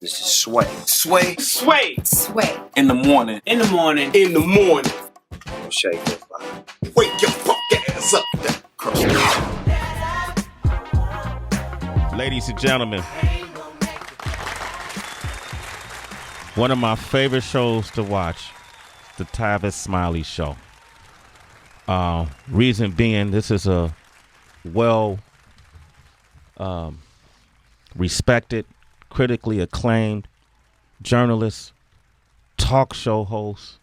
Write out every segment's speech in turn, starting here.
This is Sway. Sway. Sway. Sway. In the morning. In the morning. In the morning. Don't shake your body. Wake your fuck ass up. Ladies and gentlemen, one of my favorite shows to watch, the Tavis Smiley Show. Reason being, this is a well respected, critically acclaimed journalist, talk show host,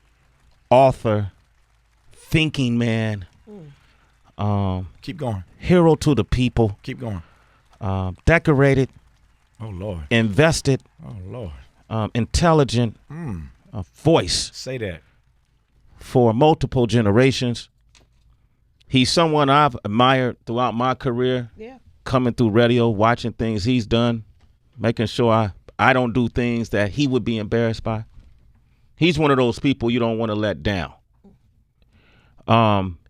author, thinking man. Keep going. Hero to the people. Keep going. Decorated. Oh, Lord. Invested. Oh, Lord. Intelligent. Voice Say that. for multiple generations. He's someone I've admired throughout my career. Yeah. Coming through radio, watching things he's done, making sure I don't do things that he would be embarrassed by. He's one of those people you don't want to let down.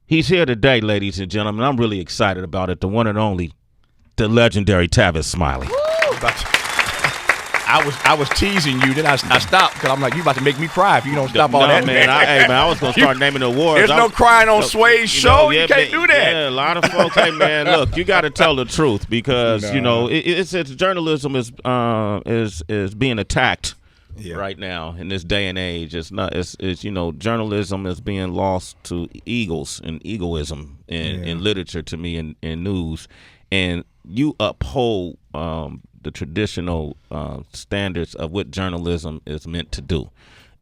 He's here today, ladies and gentlemen. I'm really excited about it. The one and only, the legendary Tavis Smiley. I was teasing you, then I stopped because I'm like, you about to make me cry if you don't stop all that. Man, I was going to start naming the awards. There's no crying on Sway's show. You can't do that. Yeah, a lot of folks, hey, man, look, you got to tell the truth because, it's journalism is being attacked right now in this day and age. Journalism is being lost to egos and egoism in literature to me in news. And you uphold the traditional standards of what journalism is meant to do.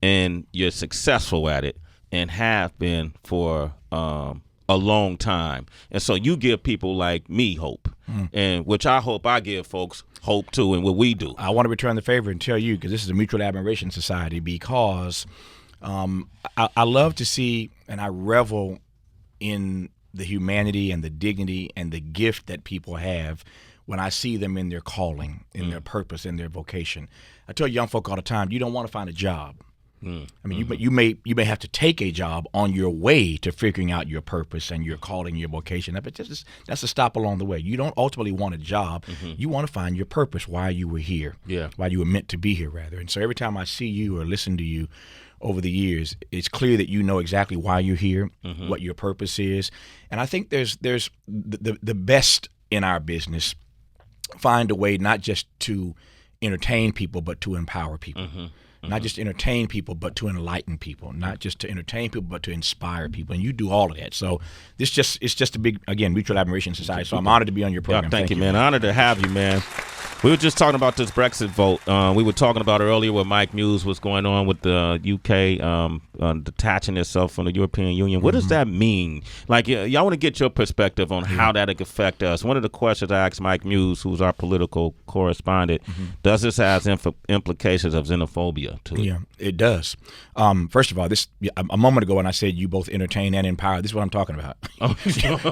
And you're successful at it and have been for a long time. And so you give people like me hope, and which I hope I give folks hope too in what we do. I want to return the favor and tell you, because this is a mutual admiration society, because I love to see and I revel in the humanity and the dignity and the gift that people have when I see them in their calling, in their purpose, in their vocation. I tell young folk all the time, you don't want to find a job. I mean, you may have to take a job on your way to figuring out your purpose and your calling, your vocation. But that's a stop along the way. You don't ultimately want a job. You want to find your purpose, why you were here, why you were meant to be here, rather. And so every time I see you or listen to you over the years, it's clear that you know exactly why you're here, what your purpose is. And I think there's the best in our business find a way not just to entertain people, but to empower people. Not just entertain people, but to enlighten people. Not just to entertain people, but to inspire people. And you do all of that. So it's just a big, again, mutual admiration society. So I'm honored to be on your program. Thank you, man. Honored to have you, man. We were just talking about this Brexit vote. We were talking about earlier what Mike Muse was going on with the UK detaching itself from the European Union. What does that mean? Like, y'all want to get your perspective on how that could affect us. One of the questions I asked Mike Muse, who's our political correspondent, does this have implications of xenophobia to it? Yeah, it does. First of all, a moment ago when I said you both entertain and empower, this is what I'm talking about.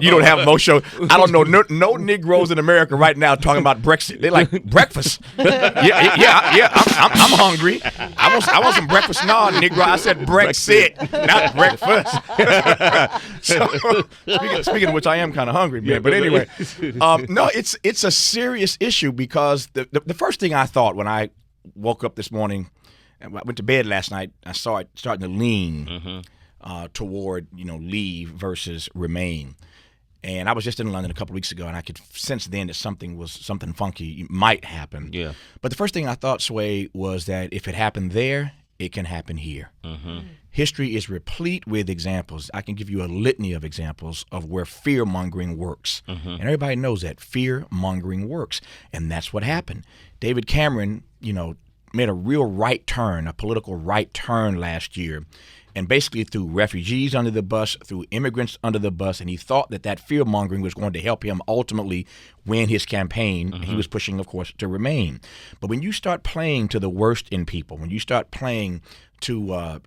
You don't have most shows. I don't know no Negroes in America right now talking about Brexit. They're like, breakfast. Yeah. I'm hungry. I want some breakfast. No, Negro. I said Brexit, not breakfast. So, speaking of which, I am kind of hungry, man. But anyway, no, it's a serious issue because the first thing I thought when I woke up this morning, and I went to bed last night, I saw it starting to lean toward leave versus remain. And I was just in London a couple of weeks ago, and I could sense then that something funky might happen. Yeah. But the first thing I thought, Sway, was that if it happened there, it can happen here. History is replete with examples. I can give you a litany of examples of where fear-mongering works. And everybody knows that fear-mongering works. And that's what happened. David Cameron, made a real right turn, a political right turn last year, and basically threw refugees under the bus, threw immigrants under the bus, and he thought that fear-mongering was going to help him ultimately win his campaign. He was pushing, of course, to remain. But when you start playing to the worst in people, when you start playing to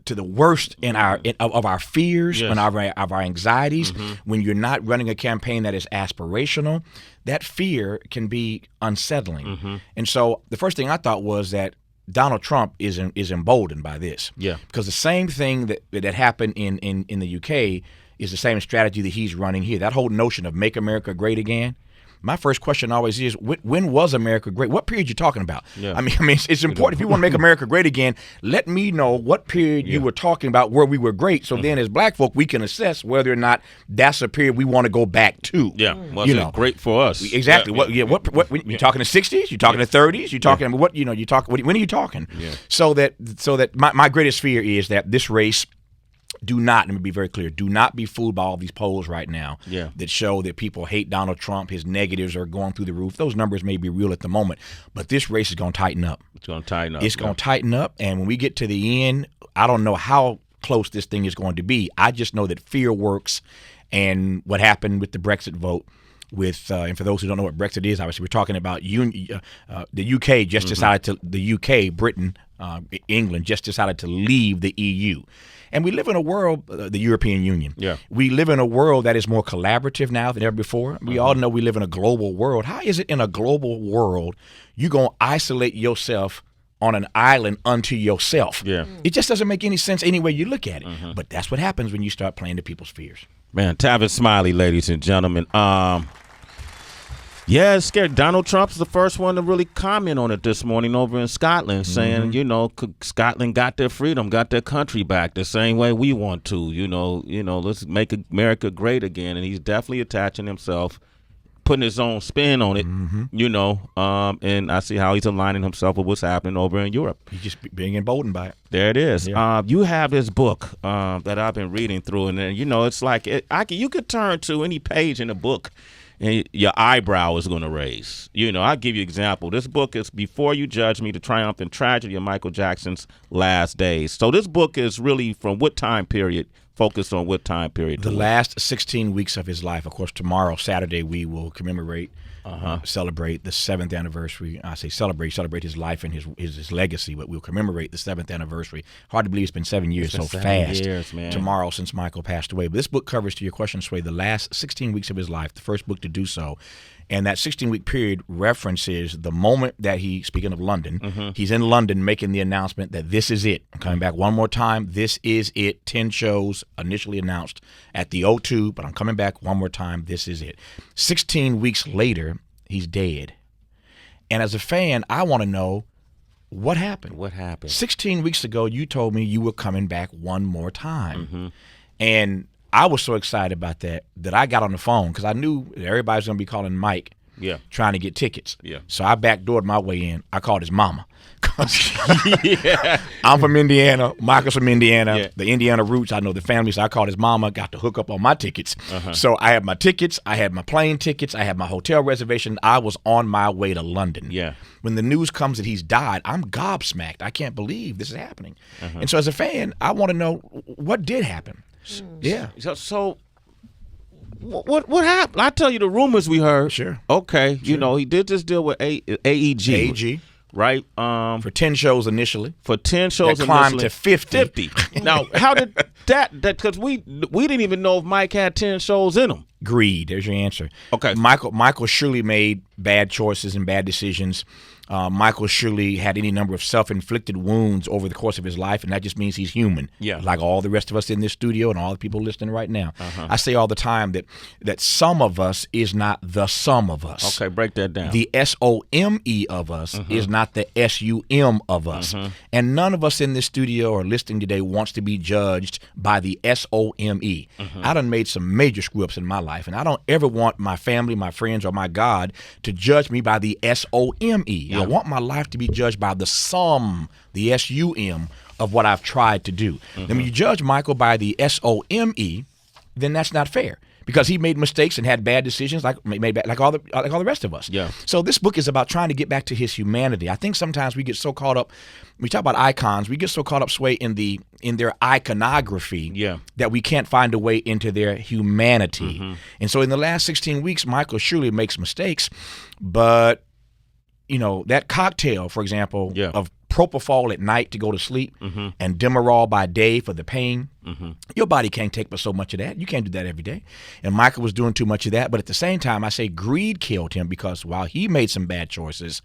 the worst of our fears and of our anxieties, when you're not running a campaign that is aspirational, that fear can be unsettling. And so the first thing I thought was that Donald Trump is emboldened by this. Yeah. Because the same thing that happened in the UK is the same strategy that he's running here. That whole notion of make America great again, my first question always is, when was America great? What period you talking about? Yeah. I mean, it's important. If you want to make America great again, let me know what period you were talking about where we were great. So then as black folk, we can assess whether or not that's a period we want to go back to. Yeah. Was it great for us? Exactly. What you talking the 60s? You talking the 30s? You talking what, when are you talking? Yeah. So that my greatest fear is that this race, let me be very clear, do not be fooled by all these polls right now that show that people hate Donald Trump. His negatives are going through the roof. Those numbers may be real at the moment, but this race is going to tighten up. It's going to tighten up. It's going to tighten up, and when we get to the end, I don't know how close this thing is going to be. I just know that fear works, and what happened with the Brexit vote, and for those who don't know what Brexit is, obviously we're talking about the UK just decided to, the UK, Britain, England just decided to leave the EU. And we live in a world, the European Union. Yeah. We live in a world that is more collaborative now than ever before. We all know we live in a global world. How is it in a global world you going to isolate yourself on an island unto yourself? Yeah. It just doesn't make any sense any way you look at it. But that's what happens when you start playing to people's fears. Man, Tavis Smiley, ladies and gentlemen. Yeah, it's scary. Donald Trump's the first one to really comment on it this morning over in Scotland, saying, Scotland got their freedom, got their country back the same way we want to. Let's make America great again. And he's definitely attaching himself, putting his own spin on it, and I see how he's aligning himself with what's happening over in Europe. He's just being emboldened by it. There it is. Yeah. You have this book that I've been reading through, and then, it's like you could turn to any page in the book and your eyebrow is going to raise. I'll give you an example. This book is Before You Judge Me, The Triumph and Tragedy of Michael Jackson's Last Days. So this book is really from what time period, focused on what time period? The last 16 weeks of his life. Of course, tomorrow, Saturday, we will commemorate, celebrate the 7th anniversary. I say celebrate his life and his legacy, but we'll commemorate the 7th anniversary. Hard to believe it's been 7 years so fast. Years, man. Tomorrow since Michael passed away. But this book covers, to your question, Sway, the last 16 weeks of his life, the first book to do so. And that 16-week period references the moment that speaking of London, he's in London making the announcement that this is it. I'm coming back one more time. This is it. 10 shows initially announced at the O2, but I'm coming back one more time. This is it. 16 weeks later, he's dead. And as a fan, I want to know what happened. What happened? 16 weeks ago, you told me you were coming back one more time. And I was so excited about that I got on the phone because I knew everybody's going to be calling Mike trying to get tickets. Yeah. So I backdoored my way in. I called his mama. I'm from Indiana. Michael's from Indiana. Yeah. The Indiana roots, I know the family, so I called his mama, got to hook up on my tickets. So I had my tickets. I had my plane tickets. I had my hotel reservation. I was on my way to London. Yeah. When the news comes that he's died, I'm gobsmacked. I can't believe this is happening. And so as a fan, I want to know what did happen. Yeah. So what happened? I tell you the rumors we heard. Sure. Okay. Sure. He did this deal with AEG. AEG. Right. For 10 shows initially. For 10 shows that climbed to 50. Now, how did that because we didn't even know if Mike had 10 shows in him. Greed. There's your answer. Okay. Michael surely made bad choices and bad decisions. Michael surely had any number of self-inflicted wounds over the course of his life, and that just means he's human. Yeah. Like all the rest of us in this studio and all the people listening right now. I say all the time that some of us is not the sum of us. Okay, break that down. The SOME of us is not the SUM of us. And none of us in this studio or listening today wants to be judged by the SOME. I done made some major screw-ups in my life, and I don't ever want my family, my friends, or my God to judge me by the SOME. I want my life to be judged by the sum, the SUM, of what I've tried to do. And when you judge Michael by the SOME, then that's not fair because he made mistakes and had bad decisions like all the rest of us. Yeah. So this book is about trying to get back to his humanity. I think sometimes we get so caught up. We talk about icons. We get so caught up, Sway, in their iconography that we can't find a way into their humanity. And so in the last 16 weeks, Michael surely makes mistakes, but that cocktail, for example, of propofol at night to go to sleep and Demerol by day for the pain, your body can't take but so much of that. You can't do that every day. And Michael was doing too much of that. But at the same time, I say greed killed him because while he made some bad choices,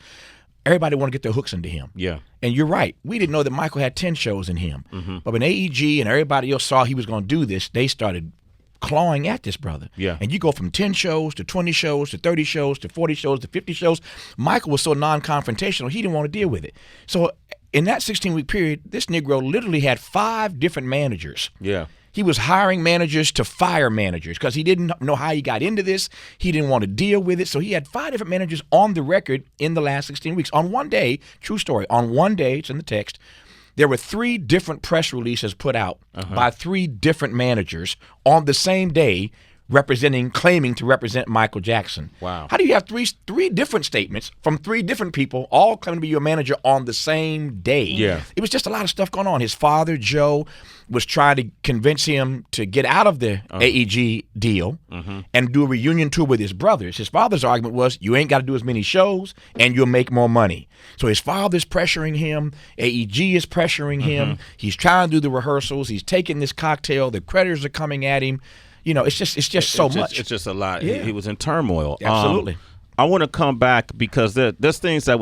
everybody wanted to get their hooks into him. Yeah. And you're right. We didn't know that Michael had 10 shows in him. But when AEG and everybody else saw he was going to do this, they started clawing at this brother. Yeah. And you go from 10 shows to 20 shows to 30 shows to 40 shows to 50 shows. Michael was so non-confrontational, he didn't want to deal with it. So in that 16-week period, this Negro literally had 5 different managers. Yeah. He was hiring managers to fire managers because he didn't know how he got into this. He didn't want to deal with it. So he had 5 different managers on the record in the last 16 weeks. On one day, true story, on one day, it's in the text, there were 3 different press releases put out by 3 different managers on the same day claiming to represent Michael Jackson. Wow. How do you have three different statements from 3 different people all claiming to be your manager on the same day? Yeah. It was just a lot of stuff going on. His father, Joe, was trying to convince him to get out of the AEG deal and do a reunion tour with his brothers. His father's argument was, you ain't got to do as many shows and you'll make more money. So his father's pressuring him. AEG is pressuring him. He's trying to do the rehearsals. He's taking this cocktail. The creditors are coming at him. You know, it's just so much. It's just a lot. Yeah. He was in turmoil. Absolutely. I want to come back because there's things that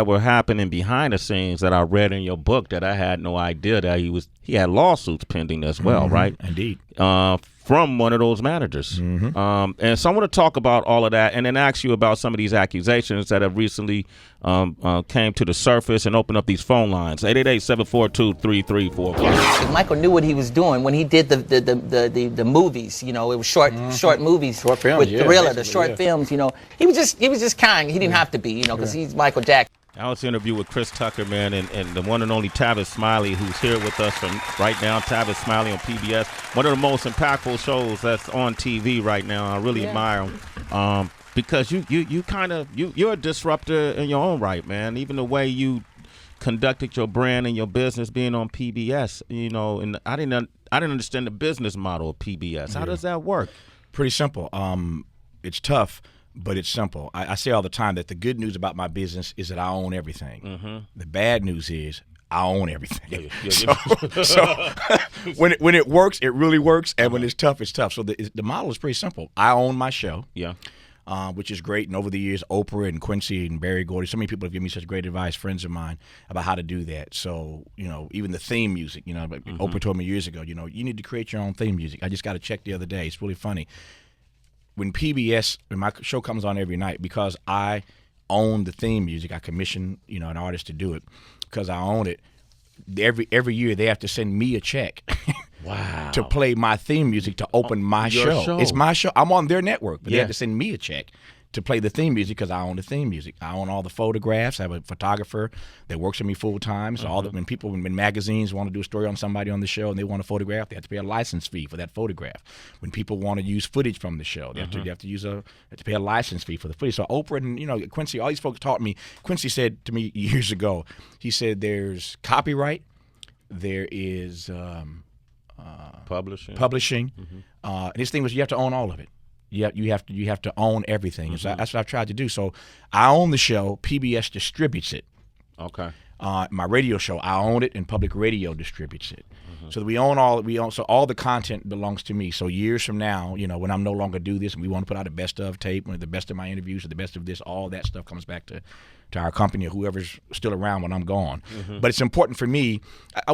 were happening behind the scenes that I read in your book that I had no idea that he had lawsuits pending as well, right? Indeed. From one of those managers. And so I want to talk about all of that and then ask you about some of these accusations that have recently came to the surface and opened up these phone lines. 888-742-3345. Michael knew what he was doing when he did the movies. You know, it was short movies, short films, with Thriller, the basically, short films. You know, he was just kind. He didn't have to be, you know, because he's Michael Jackson. I was interviewed with Chris Tucker, man, and the one and only Tavis Smiley, who's here with us from right now. Tavis Smiley on PBS, one of the most impactful shows that's on TV right now. I really admire him because you're a disruptor in your own right, man. Even the way you conducted your brand and your business being on PBS, you know, and I didn't understand the business model of PBS. How does that work? Pretty simple. It's tough, but it's simple. I say all the time that the good news about my business is that I own everything. The bad news is I own everything. So when it works, it really works, and when it's tough, it's tough. So the model is pretty simple. I own my show. Yeah. Which is great. And over the years, Oprah and Quincy and Barry Gordy, so many people have given me such great advice, friends of mine, about how to do that. So, you know, even the theme music, you know, Oprah told me years ago, you know, you need to create your own theme music. I just got to check the other day. It's really funny. When my show comes on every night, because I own the theme music, I commission, you know, an artist to do it because I own it. Every year they have to send me a check. Wow. To play my theme music to open my Your show. It's my show. I'm on their network, but they have to send me a check to play the theme music because I own the theme music. I own all the photographs. I have a photographer that works for me full time. So when magazines want to do a story on somebody on the show and they want a photograph, they have to pay a license fee for that photograph. When people want to use footage from the show, they have to pay a license fee for the footage. So Oprah and, you know, Quincy, all these folks taught me. Quincy said to me years ago, he said there's copyright, there is publishing. And his thing was you have to own all of it. You have to own everything. So that's what I've tried to do. So I own the show. PBS distributes it. Okay. My radio show, I own it, and Public Radio distributes it. So we own all. So all the content belongs to me. So years from now, you know, when I'm no longer do this, and we want to put out a best of tape, the best of my interviews, or the best of this, all that stuff comes back to our company or whoever's still around when I'm gone. But it's important for me.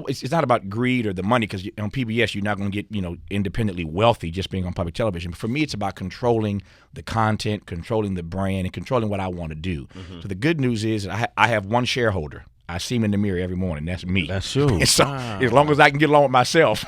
It's not about greed or the money, because on PBS you're not going to get, you know, independently wealthy just being on public television. But for me, it's about controlling the content, controlling the brand, and controlling what I want to do. So the good news is I have one shareholder. I see him in the mirror every morning. That's me. That's you. And so as long as I can get along with myself,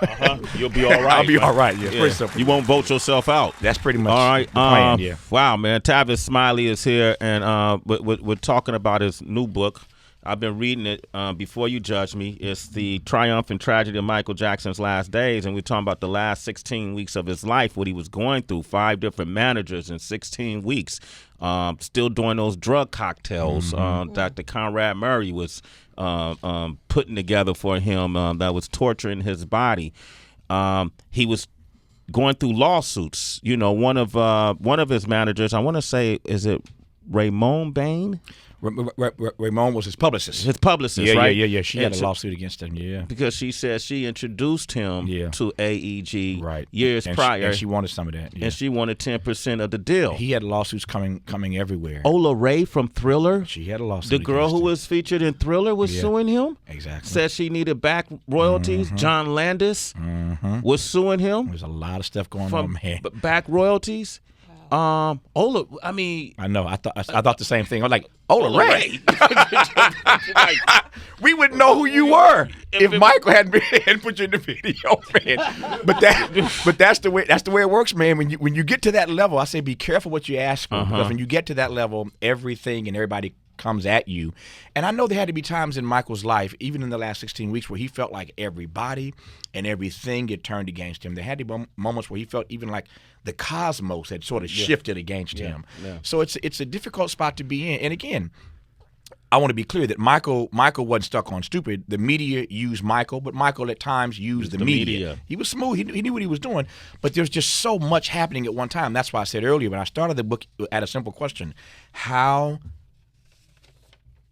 you'll be all right. I'll be all right. Yeah, pretty simple. You won't vote yourself out. That's pretty much all right. The plan. Yeah. Wow, man. Tavis Smiley is here, and we're talking about his new book. I've been reading it. Before You Judge Me. It's the triumph and tragedy of Michael Jackson's last days, and we're talking about the last 16 weeks of his life, what he was going through, 5 different managers in 16 weeks, still doing those drug cocktails Dr. Conrad Murray was putting together for him that was torturing his body. He was going through lawsuits. You know, one of his managers, I want to say, is it Raymond Bain. Ramon was his publicist. His publicist, yeah, right? Yeah. She had a lawsuit against him, yeah. Because she said she introduced him to AEG years prior. And she wanted some of that. Yeah. And she wanted 10% of the deal. He had lawsuits coming everywhere. Ola Ray from Thriller. She had a lawsuit. The girl who was featured in Thriller was suing him. Exactly. Said she needed back royalties. John Landis was suing him. There's a lot of stuff going on, man. Back royalties. Ola, I mean, I know. I thought the same thing. I was like, Ola Ray. We wouldn't know who you were if Michael hadn't put you in the video, man. But that's the way it works, man. When you get to that level, I say be careful what you ask for, because when you get to that level, everything and everybody comes at you. And I know there had to be times in Michael's life, even in the last 16 weeks, where he felt like everybody and everything had turned against him. There had to be moments where he felt even like the cosmos had sort of shifted against him. Yeah. So it's a difficult spot to be in. And again, I want to be clear that Michael wasn't stuck on stupid. The media used Michael, but Michael at times used the media. He was smooth. He knew what he was doing. But there's just so much happening at one time. That's why I said earlier when I started the book at a simple question: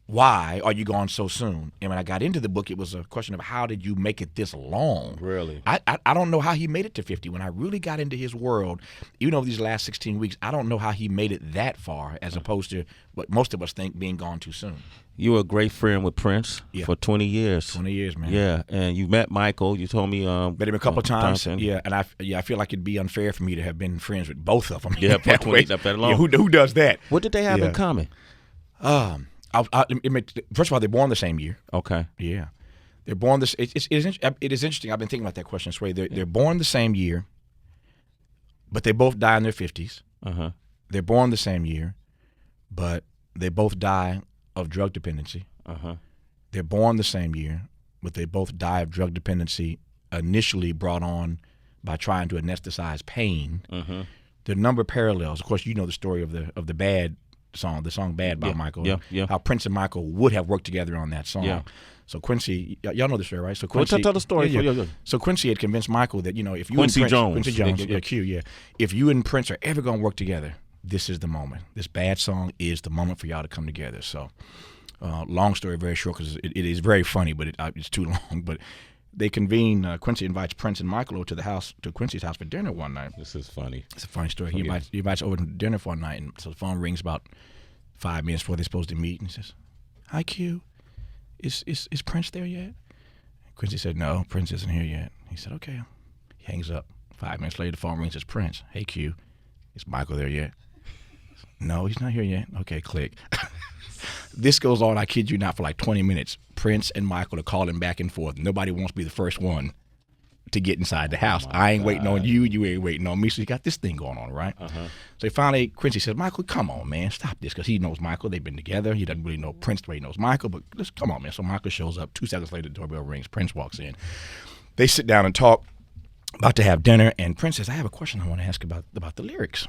why are you gone so soon? And when I got into the book, it was a question of how did you make it this long? Really? I don't know how he made it to 50. When I really got into his world, even over these last 16 weeks, I don't know how he made it that far as opposed to what most of us think being gone too soon. You were a great friend with Prince for 20 years. 20 years, man. Yeah, and you met Michael. You told me met him a couple of times. Yeah, and I feel like it'd be unfair for me to have been friends with both of them. Yeah, for 20 that long. Yeah, who does that? What did they have in common? First of all, they're born the same year. Okay. Yeah, they're born this. It is interesting. I've been thinking about that question, Sway. They're born the same year, but they both die in their 50s. They're born the same year, but they both die of drug dependency. They're born the same year, but they both die of drug dependency, initially brought on by trying to anesthetize pain. There are a number of parallels. Of course, you know the story of the Bad song, the song Bad by Michael. Yeah. How Prince and Michael would have worked together on that song. Yeah. So Quincy, y'all know the story, right? So Quincy, tell the story. Yeah. So Quincy had convinced Michael that, if you Quincy and Prince, Jones, Q, if you and Prince are ever going to work together, this is the moment. This Bad song is the moment for y'all to come together. So, long story, very short, because it is very funny, but it's too long. But they convene. Quincy invites Prince and Michael over to Quincy's house for dinner one night. This is funny. It's a funny story. He invites over to dinner for a night, and so the phone rings about 5 minutes before they're supposed to meet, and he says, "Hi, Q, is Prince there yet?" Quincy said, "No, Prince isn't here yet." He said, "Okay." He hangs up. 5 minutes later, the phone rings. It's Prince. "Hey, Q, is Michael there yet?" "No, he's not here yet." "Okay, click." This goes on, I kid you not, for like 20 minutes. Prince and Michael are calling back and forth. Nobody wants to be the first one to get inside the house. I ain't waiting on you. You ain't waiting on me. So you got this thing going on, right? So finally, Quincy says, "Michael, come on, man. Stop this." Because he knows Michael. They've been together. He doesn't really know Prince the way he knows Michael. But just come on, man. So Michael shows up. 2 seconds later, the doorbell rings. Prince walks in. They sit down and talk, about to have dinner. And Prince says, "I have a question I want to ask about the lyrics."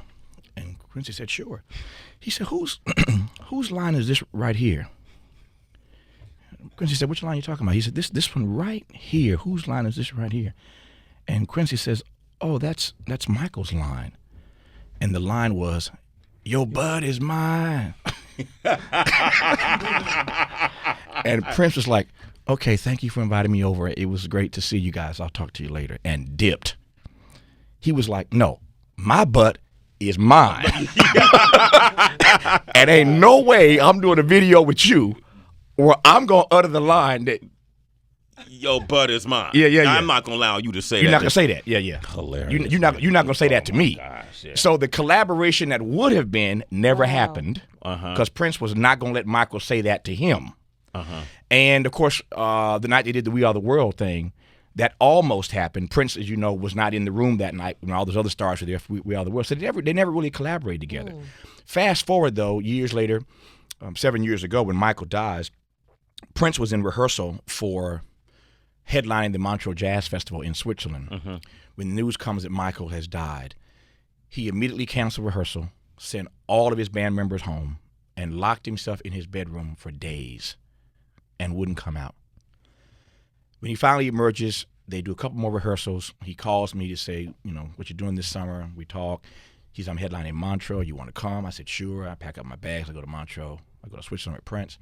And Quincy said, "Sure." He said, whose line is this right here?" Quincy said, "Which line are you talking about?" He said, this one right here. Whose line is this right here?" And Quincy says, "Oh, that's Michael's line." And the line was, "Your bud is mine." And Prince was like, "Okay, thank you for inviting me over. It was great to see you guys. I'll talk to you later." And dipped. He was like, "No, my butt is mine." And ain't no way I'm doing a video with you or I'm going to utter the line that "Your butt is mine." Yeah. I'm not going to allow you to say that. You're not going to say that. Yeah. Hilarious. You're not going to say that to me. Gosh, yeah. So the collaboration that would have been never happened because Prince was not going to let Michael say that to him. And, of course, the night they did the We Are the World thing, that almost happened. Prince, as you know, was not in the room that night when all those other stars were there for We Are the World. So they never really collaborated together. Fast forward, though, years later, 7 years ago when Michael dies, Prince was in rehearsal for headlining the Montreux Jazz Festival in Switzerland. When the news comes that Michael has died, he immediately canceled rehearsal, sent all of his band members home, and locked himself in his bedroom for days and wouldn't come out. When he finally emerges, they do a couple more rehearsals. He calls me to say, "What you're doing this summer?" We talk. I'm headlining Montreux. You want to come? I said, sure. I pack up my bags. I go to Montreux. I go to Switzerland with Prince.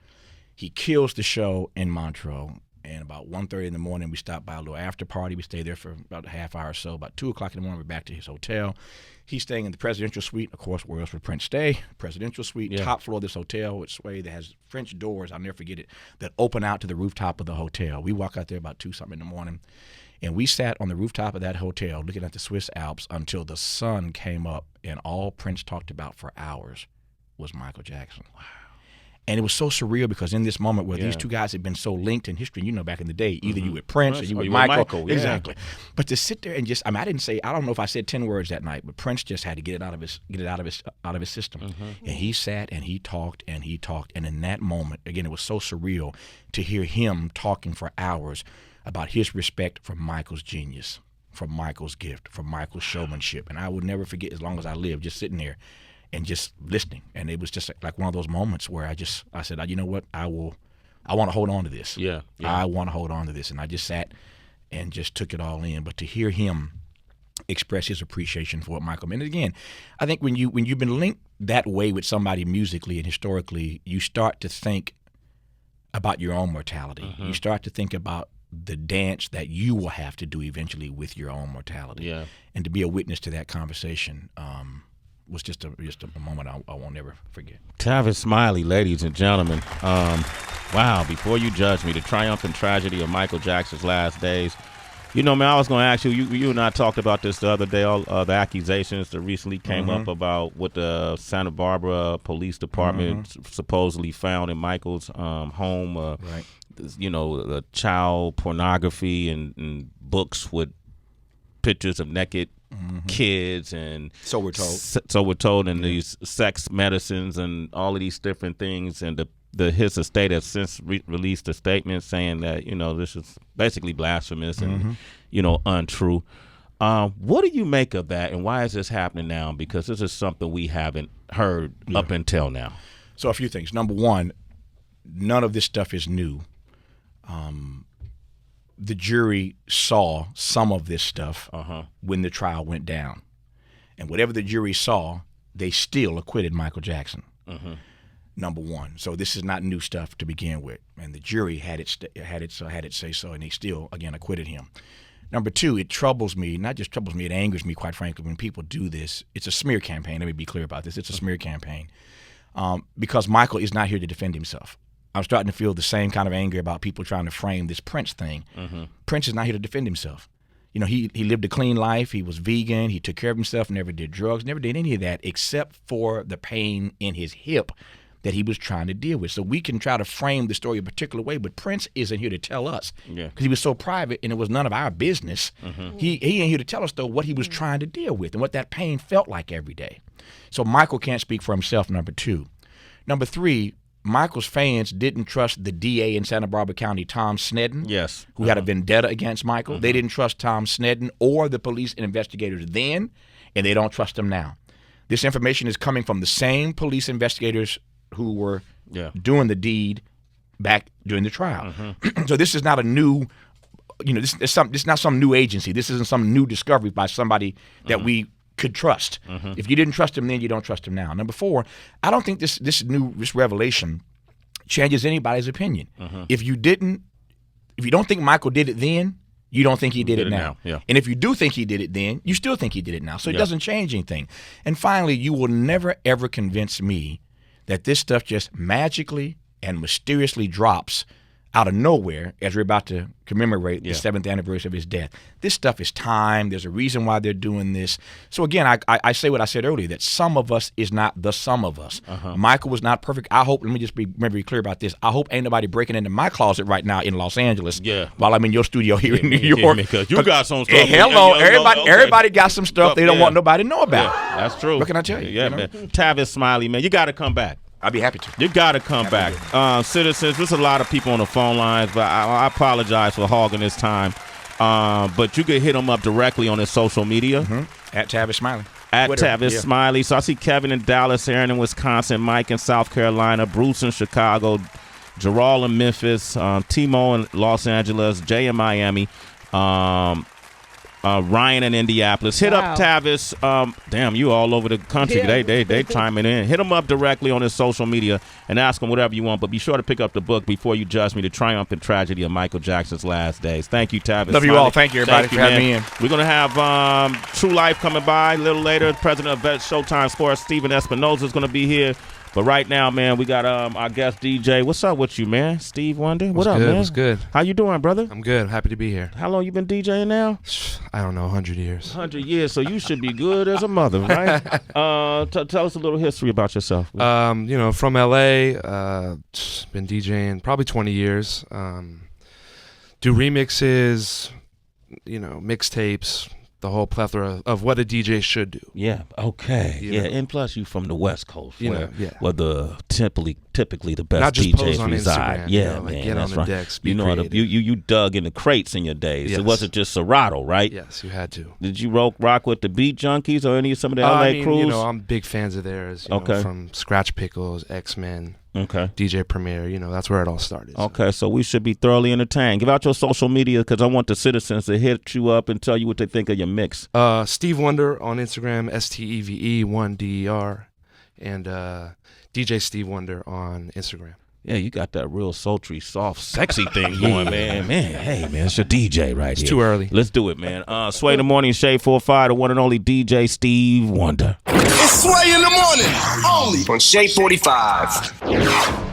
He kills the show in Montreux. And about 1:30 in the morning, we stopped by a little after party. We stayed there for about a half hour or so. About 2 o'clock in the morning, we're back to his hotel. He's staying in the presidential suite. Of course, where else would Prince stay? Presidential suite, top floor of this hotel with Sway that has French doors, I'll never forget it, that open out to the rooftop of the hotel. We walk out there about 2-something in the morning, and we sat on the rooftop of that hotel looking at the Swiss Alps until the sun came up, and all Prince talked about for hours was Michael Jackson. Wow. And it was so surreal because in this moment where these two guys had been so linked in history, back in the day, either you with Prince or you with Michael. Exactly. But to sit there and just, I don't know if I said 10 words that night, but Prince just had to get it out of his system. And he sat and he talked and he talked. And in that moment, again, it was so surreal to hear him talking for hours about his respect for Michael's genius, for Michael's gift, for Michael's showmanship. And I will never forget as long as I live, just sitting there and just listening. And it was just like one of those moments where I said, you know what, I want to hold on to this. Yeah. I want to hold on to this. And I just sat and just took it all in. But to hear him express his appreciation for what Michael meant. And again, I think when you've been linked that way with somebody musically and historically, you start to think about your own mortality. You start to think about the dance that you will have to do eventually with your own mortality. Yeah. And to be a witness to that conversation was just a moment I won't ever forget. Tavis Smiley, ladies and gentlemen. Wow, before you judge me, the triumph and tragedy of Michael Jackson's last days. Man, I was going to ask you and I talked about this the other day, all the accusations that recently came up about what the Santa Barbara Police Department supposedly found in Michael's home. Right. The child pornography and books with pictures of naked kids, and so we're told, and these sex medicines and all of these different things, and his estate has since released a statement saying that this is basically blasphemous and untrue. What do you make of that, and why is this happening now? Because this is something we haven't heard up until now. So a few things. Number one, none of this stuff is new. The jury saw some of this stuff when the trial went down. And whatever the jury saw, they still acquitted Michael Jackson. Number one. So this is not new stuff to begin with. And the jury had it say so, and they still, again, acquitted him. Number two, it troubles me, not just troubles me, it angers me, quite frankly, when people do this. It's a smear campaign. Let me be clear about this. It's a smear campaign because Michael is not here to defend himself. I'm starting to feel the same kind of anger about people trying to frame this Prince thing. Prince is not here to defend himself. He lived a clean life. He was vegan. He took care of himself, never did drugs, never did any of that except for the pain in his hip that he was trying to deal with. So we can try to frame the story a particular way, but Prince isn't here to tell us because he was so private and it was none of our business. He ain't here to tell us, though, what he was trying to deal with and what that pain felt like every day. So Michael can't speak for himself, number two. Number three, Michael's fans didn't trust the DA in Santa Barbara County, Tom Sneddon, who had a vendetta against Michael. They didn't trust Tom Sneddon or the police and investigators then, and they don't trust them now. This information is coming from the same police investigators who were doing the deed back during the trial. So this is not a new, this is not some new agency. This isn't some new discovery by somebody that we could trust. If you didn't trust him then, you don't trust him now. Number four, I don't think this revelation changes anybody's opinion. If you don't think Michael did it then, you don't think he did it now. And if you do think he did it then, you still think he did it now. So it doesn't change anything. And finally, you will never, ever convince me that this stuff just magically and mysteriously drops out of nowhere as we're about to commemorate the 7th anniversary of his death. This stuff is timed. There's a reason why they're doing this. So again, I say what I said earlier, that some of us is not the sum of us. Michael was not perfect. I hope, let me just be very clear about this. I hope ain't nobody breaking into my closet right now in Los Angeles while I'm in your studio here in New York. Because you got some stuff. Hello, everybody got some stuff they don't want nobody to know about. That's true. What can I tell you? Man. Tavis Smiley, man, you got to come back. I'd be happy to. You got to come back. Citizens, there's a lot of people on the phone lines, but I apologize for hogging this time. But you can hit them up directly on his social media. At Tavis Smiley. At Twitter, Tavis Smiley. So I see Kevin in Dallas, Aaron in Wisconsin, Mike in South Carolina, Bruce in Chicago, Gerald in Memphis, Timo in Los Angeles, Jay in Miami. Ryan in Indianapolis. Hit up Tavis. Damn, you all over the country. Yeah. They chiming in. Hit him up directly on his social media and ask him whatever you want. But be sure to pick up the book Before You Judge Me: The Triumph and Tragedy of Michael Jackson's Last Days. Thank you, Tavis. Love you all. Thank you, everybody, for having me in. We're gonna have True Life coming by a little later. President of Showtime Sports, Steven Espinoza, is gonna be here. But right now, man, we got our guest DJ. What's up with you, man? Steve Wonder. What up, man? What's good? How you doing, brother? I'm good. Happy to be here. How long you been DJing now? I don't know, 100 years. 100 years, so you should be good as a mother, right? Tell us a little history about yourself. From LA, been DJing probably 20 years. Do remixes, mixtapes, the whole plethora of what a DJ should do. Yeah. Okay. You know. And plus you from the West Coast, where yeah. the typically the best Not just DJs pose on reside. Instagram, Yeah, like man. get That's on the right. decks, be You know, creative. you dug in the crates in your days. Yes. It wasn't just Serato, right? Yes, you had to. Did you rock with the Beat Junkies or any of some of the LA crews? I'm big fans of theirs. Okay. From Scratch Pickles, X-Men. Okay. DJ Premier, that's where it all started. Okay, so we should be thoroughly entertained. Give out your social media because I want the citizens to hit you up and tell you what they think of your mix. Steve Wonder on Instagram, STEVE1DER, and DJ Steve Wonder on Instagram. Yeah, you got that real sultry, soft, sexy thing going, man. Hey, man, it's your DJ right here. It's too early. Let's do it, man. Sway in the Morning, Shade 45, the one and only DJ Steve Wonder. It's Sway in the morning, only On Shade 45.